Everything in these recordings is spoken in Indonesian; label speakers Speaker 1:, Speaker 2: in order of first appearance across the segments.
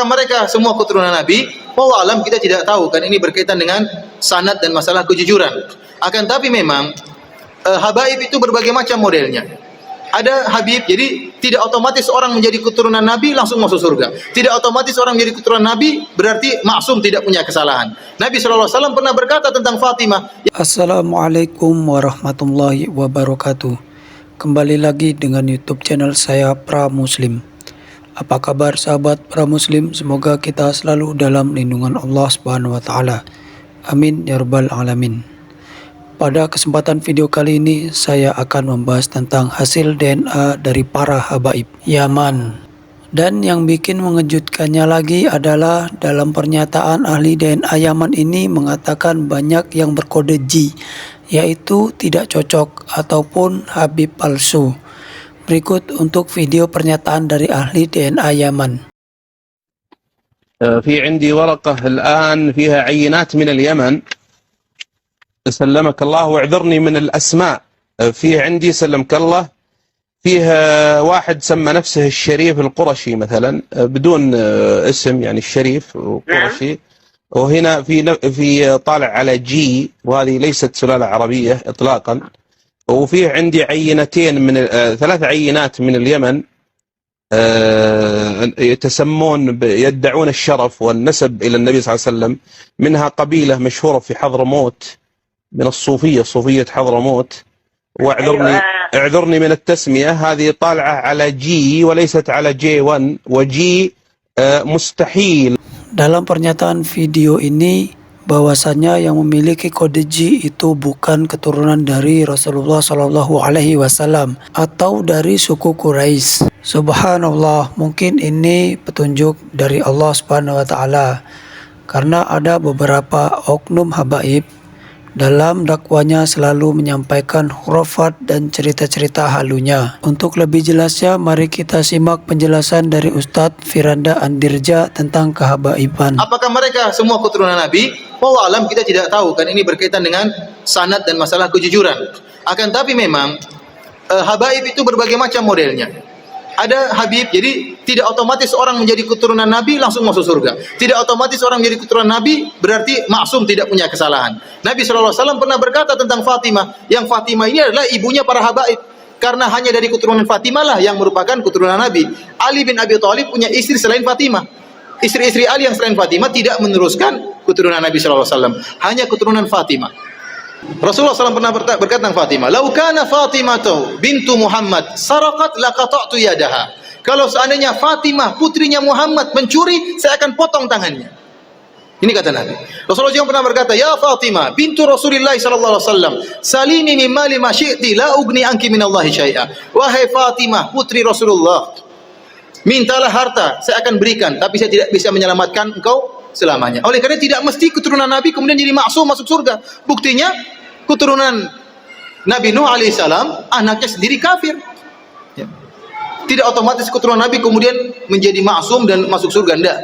Speaker 1: Apakah mereka semua keturunan Nabi? Wallahu alam, kita tidak tahu, kan ini berkaitan dengan sanad dan masalah kejujuran. Akan tapi memang habaib itu berbagai macam modelnya. Ada habib, jadi tidak otomatis orang menjadi keturunan Nabi langsung masuk surga. Tidak otomatis orang menjadi keturunan Nabi berarti maksum, tidak punya kesalahan. Nabi SAW pernah berkata tentang Fatimah.
Speaker 2: Assalamualaikum warahmatullahi wabarakatuh. Kembali lagi dengan YouTube channel saya Pra Muslim. Apa kabar sahabat Pra Muslim? Semoga kita selalu dalam lindungan Allah Subhanahu wa taala. Amin ya rabbal alamin. Pada kesempatan video kali ini saya akan membahas tentang hasil DNA dari para habaib Yaman. Dan yang bikin mengejutkannya lagi adalah dalam pernyataan ahli DNA Yaman ini mengatakan banyak yang berkode G, yaitu tidak cocok ataupun habib palsu. Berikut untuk video pernyataan dari ahli DNA Yaman.
Speaker 3: في عندي ورقة الآن فيها عينات من اليمن. سلمك الله واعذرني من الأسماء. فيه عندي سلمك الله فيها واحد سمى نفسه الشريف القرشي مثلا بدون اسم، يعني الشريف القرشي. وهنا في طالع على جي، وهذه ليست سلالة عربية إطلاقا. وفيه عندي عينتين من 3 عينات من اليمن يتسمون يدعون الشرف والنسب إلى النبي صلى الله عليه وسلم. منها قبيلة مشهورة في حضرموت من الصوفية، صوفية حضرموت. واعذرني من التسمية، هذه طالعة على جي وليست على جي 1، وجي مستحيل.
Speaker 2: Dalam pernyataan video ini bahwasannya yang memiliki kode G itu bukan keturunan dari Rasulullah Shallallahu Alaihi Wasallam atau dari suku Quraisy. Subhanallah, mungkin ini petunjuk dari Allah Subhanahu Wa Taala, karena ada beberapa oknum habaib dalam dakwanya selalu menyampaikan khurafat dan cerita-cerita halunya. Untuk lebih jelasnya, mari kita simak penjelasan dari Ustadz Firanda Andirja tentang kehabaiban.
Speaker 1: Apakah mereka semua keturunan Nabi? Wallahu alam, kita tidak tahu, kan ini berkaitan dengan sanad dan masalah kejujuran. Akan tapi memang habaib itu berbagai macam modelnya. Ada habib, jadi tidak otomatis orang menjadi keturunan Nabi langsung masuk surga. Tidak otomatis orang menjadi keturunan Nabi berarti maksum, tidak punya kesalahan. Nabi SAW pernah berkata tentang Fatimah, yang Fatimah ini adalah ibunya para habaib. Karena hanya dari keturunan Fatimah lah yang merupakan keturunan Nabi. Ali bin Abi Thalib punya istri selain Fatimah. Istri-istri Ali yang selain Fatimah tidak meneruskan keturunan Nabi SAW. Hanya keturunan Fatimah. Rasulullah SAW pernah berkata tentang Fatimah, "Lau kana Fatimah bintu Muhammad saraqat laqata'tu yadaha." Kalau seandainya Fatimah putrinya Muhammad mencuri, saya akan potong tangannya. Ini kata Nabi. Rasulullah juga pernah berkata, "Ya Fatimah bintu Rasulillah sallallahu alaihi wasallam, salini min mali ma syi'ti la ugni anki min Allah syai'a." Wahai Fatimah putri Rasulullah, mintalah harta, saya akan berikan, tapi saya tidak bisa menyelamatkan engkau selamanya. Oleh karena tidak mesti keturunan Nabi kemudian jadi maksum masuk surga. Buktinya keturunan Nabi Nuh alaihissalam anaknya sendiri kafir. Ya. Tidak otomatis keturunan Nabi kemudian menjadi maksum dan masuk surga, enggak.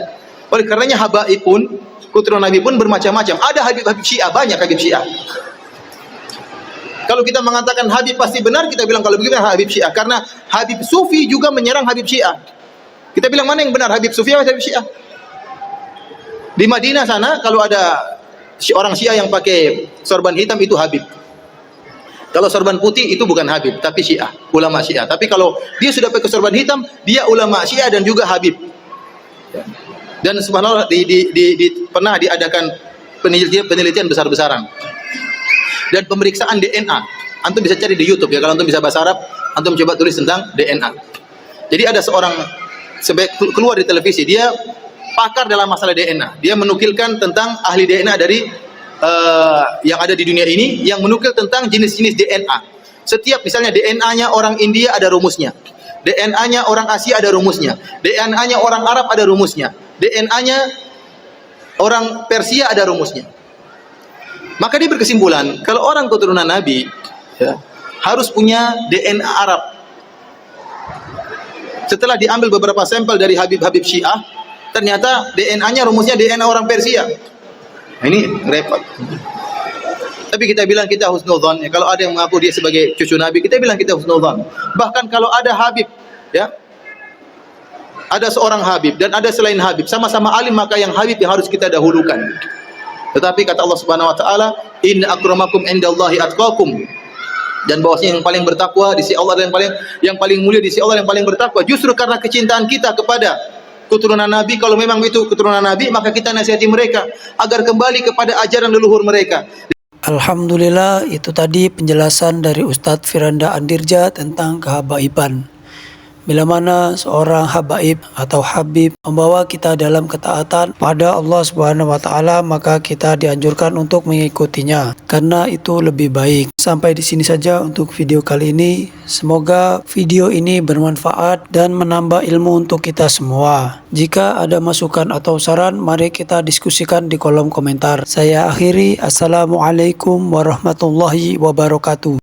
Speaker 1: Oleh karenanya habaib pun, keturunan Nabi pun bermacam-macam. Ada habib-habib Syiah, banyak habib Syiah. Kalau kita mengatakan habib pasti benar, kita bilang kalau begitu habib Syiah, karena habib Sufi juga menyerang habib Syiah. Kita bilang mana yang benar, habib Sufi atau habib Syiah? Di Madinah sana kalau ada orang Syiah yang pakai sorban hitam itu habib. Kalau sorban putih itu bukan habib tapi Syiah, ulama Syiah. Tapi kalau dia sudah pakai sorban hitam, dia ulama Syiah dan juga habib. Dan subhanallah pernah diadakan penelitian besar-besaran dan pemeriksaan DNA. Antum bisa cari di YouTube ya, kalau antum bisa bahasa Arab, antum coba tulis tentang DNA. Jadi ada seorang keluar di televisi, dia pakar dalam masalah DNA. Dia menukilkan tentang ahli DNA dari yang ada di dunia ini, yang menukil tentang jenis-jenis DNA. Setiap misalnya DNA-nya orang India ada rumusnya, DNA-nya orang Asia ada rumusnya, DNA-nya orang Arab ada rumusnya, DNA-nya orang Persia ada rumusnya. Maka dia berkesimpulan kalau orang keturunan Nabi ya, harus punya DNA Arab. Setelah diambil beberapa sampel dari habib-habib Syiah, ternyata DNA-nya rumusnya DNA orang Persia. Ini repot. Tapi kita bilang kita husnudzon. Ya, kalau ada yang mengaku dia sebagai cucu Nabi, kita bilang kita husnudzon. Bahkan kalau ada habib, ya, ada seorang Habib dan ada selain Habib, sama-sama alim, maka yang Habib yang harus kita dahulukan. Tetapi kata Allah Subhanahu wa taala, inna akramakum indallahi atqakum. Dan bahwasanya yang paling bertakwa di sisi Allah dan yang paling mulia di sisi Allah yang paling bertakwa. Justru karena kecintaan kita kepada keturunan Nabi, kalau memang itu keturunan Nabi, maka kita nasihati mereka agar kembali kepada ajaran leluhur mereka.
Speaker 2: Alhamdulillah, itu tadi penjelasan dari Ustadz Firanda Andirja tentang kehabaiban. Bila mana seorang habaib atau habib membawa kita dalam ketaatan pada Allah Subhanahu wa taala, maka kita dianjurkan untuk mengikutinya karena itu lebih baik. Sampai di sini saja untuk video kali ini. Semoga video ini bermanfaat dan menambah ilmu untuk kita semua. Jika ada masukan atau saran, mari kita diskusikan di kolom komentar. Saya akhiri, assalamualaikum warahmatullahi wabarakatuh.